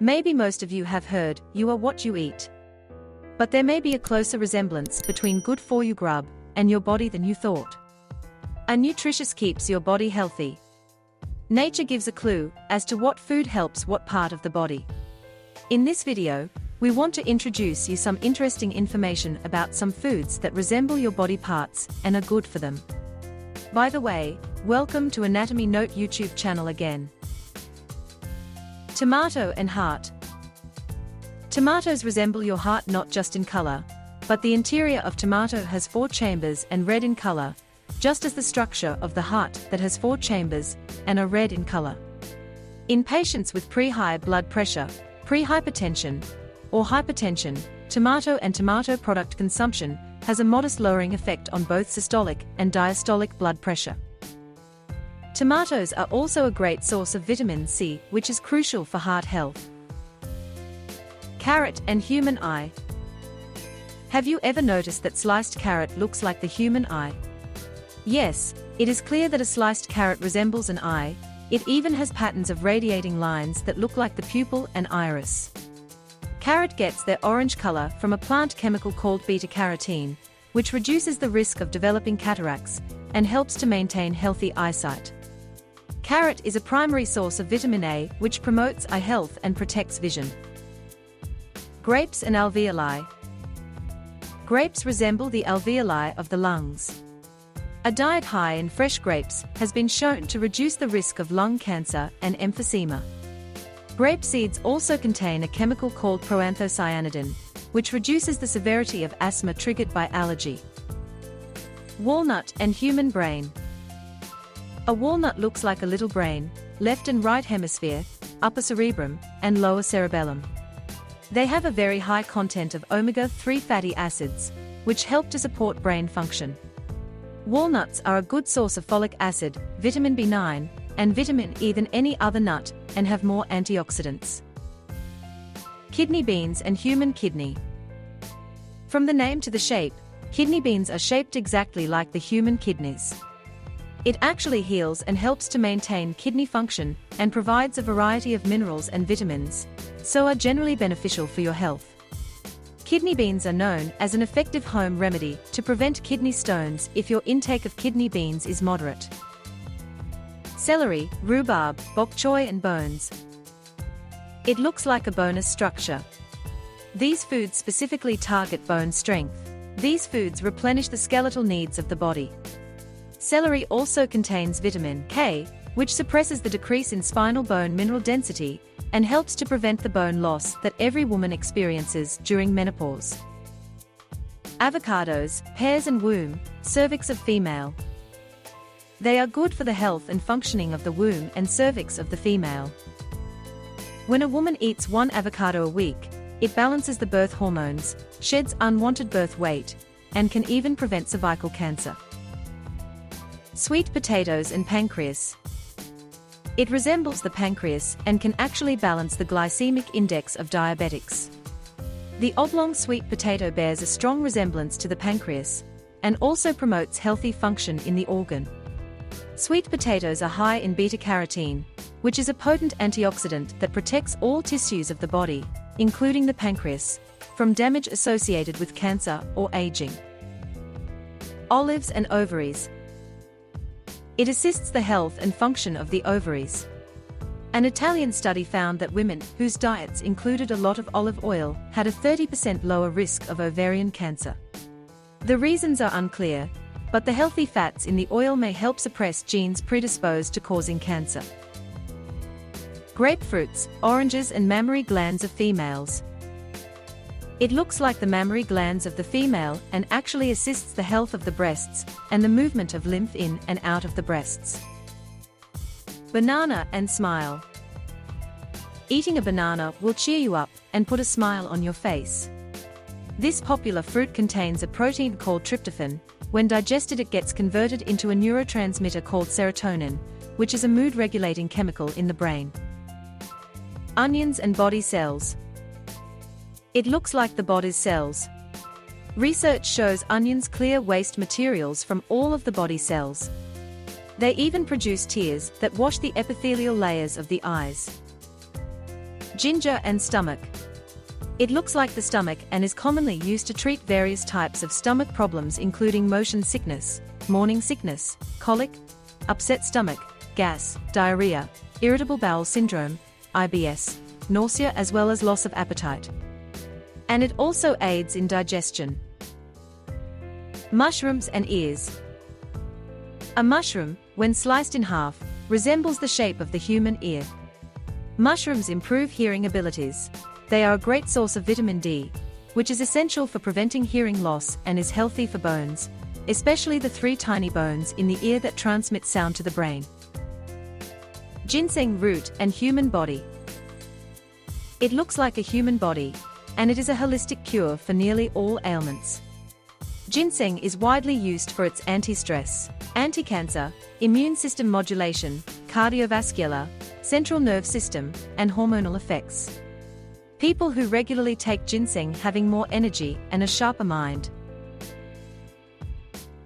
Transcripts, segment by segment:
Maybe most of you have heard, you are what you eat. But there may be a closer resemblance between good-for-you grub and your body than you thought. A nutritious keeps your body healthy. Nature gives a clue as to what food helps what part of the body. In this video, we want to introduce you some interesting information about some foods that resemble your body parts and are good for them. By the way, welcome to anatomynote YouTube channel again. Tomato and heart. Tomatoes resemble your heart not just in color, but the interior of tomato has 4 chambers and red in color, just as the structure of the heart that has 4 chambers and are red in color. In patients with pre-high blood pressure, pre-hypertension, or hypertension, tomato and tomato product consumption has a modest lowering effect on both systolic and diastolic blood pressure. Tomatoes are also a great source of vitamin C, which is crucial for heart health. Carrot and human eye. Have you ever noticed that sliced carrot looks like the human eye? Yes, it is clear that a sliced carrot resembles an eye. It even has patterns of radiating lines that look like the pupil and iris. Carrot gets their orange color from a plant chemical called beta-carotene, which reduces the risk of developing cataracts and helps to maintain healthy eyesight. Carrot is a primary source of vitamin A, which promotes eye health and protects vision. Grapes and alveoli. Grapes resemble the alveoli of the lungs. A diet high in fresh grapes has been shown to reduce the risk of lung cancer and emphysema. Grape seeds also contain a chemical called proanthocyanidin, which reduces the severity of asthma triggered by allergy. Walnut and human brain. A walnut looks like a little brain, left and right hemisphere, upper cerebrum, and lower cerebellum. They have a very high content of omega-3 fatty acids, which help to support brain function. Walnuts are a good source of folic acid, vitamin B9, and vitamin E than any other nut, and have more antioxidants. Kidney beans and human kidney. From the name to the shape, kidney beans are shaped exactly like the human kidneys. It actually heals and helps to maintain kidney function and provides a variety of minerals and vitamins, so are generally beneficial for your health. Kidney beans are known as an effective home remedy to prevent kidney stones if your intake of kidney beans is moderate. Celery, rhubarb, bok choy and bones. It looks like a bonus structure. These foods specifically target bone strength. These foods replenish the skeletal needs of the body. Celery also contains vitamin K, which suppresses the decrease in spinal bone mineral density and helps to prevent the bone loss that every woman experiences during menopause. Avocados, pears and womb, cervix of female. They are good for the health and functioning of the womb and cervix of the female. When a woman eats 1 avocado a week, it balances the birth hormones, sheds unwanted birth weight, and can even prevent cervical cancer. Sweet potatoes and pancreas. It resembles the pancreas and can actually balance the glycemic index of diabetics. The oblong sweet potato bears a strong resemblance to the pancreas and also promotes healthy function in the organ. Sweet potatoes are high in beta-carotene, which is a potent antioxidant that protects all tissues of the body, including the pancreas, from damage associated with cancer or aging. Olives and ovaries. It assists the health and function of the ovaries. An Italian study found that women whose diets included a lot of olive oil had a 30% lower risk of ovarian cancer. The reasons are unclear, but the healthy fats in the oil may help suppress genes predisposed to causing cancer. Grapefruits, oranges and mammary glands of females. It looks like the mammary glands of the female and actually assists the health of the breasts and the movement of lymph in and out of the breasts. Banana and smile. Eating a banana will cheer you up and put a smile on your face. This popular fruit contains a protein called tryptophan. When digested, it gets converted into a neurotransmitter called serotonin, which is a mood-regulating chemical in the brain. Onions and body cells. It looks like the body's cells. Research shows onions clear waste materials from all of the body cells. They even produce tears that wash the epithelial layers of the eyes. Ginger and stomach. It looks like the stomach and is commonly used to treat various types of stomach problems including motion sickness, morning sickness, colic, upset stomach, gas, diarrhea, irritable bowel syndrome, IBS, nausea as well as loss of appetite. And it also aids in digestion. Mushrooms and ears. A mushroom, when sliced in half, resembles the shape of the human ear. Mushrooms improve hearing abilities. They are a great source of vitamin D, which is essential for preventing hearing loss and is healthy for bones, especially the 3 tiny bones in the ear that transmit sound to the brain. Ginseng root and human body. It looks like a human body, and it is a holistic cure for nearly all ailments. Ginseng is widely used for its anti-stress, anti-cancer, immune system modulation, cardiovascular, central nerve system, and hormonal effects. People who regularly take ginseng having more energy and a sharper mind.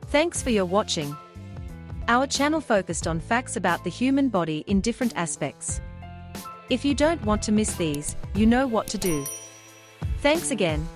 Thanks for your watching. Our channel focused on facts about the human body in different aspects. If you don't want to miss these, you know what to do. Thanks again.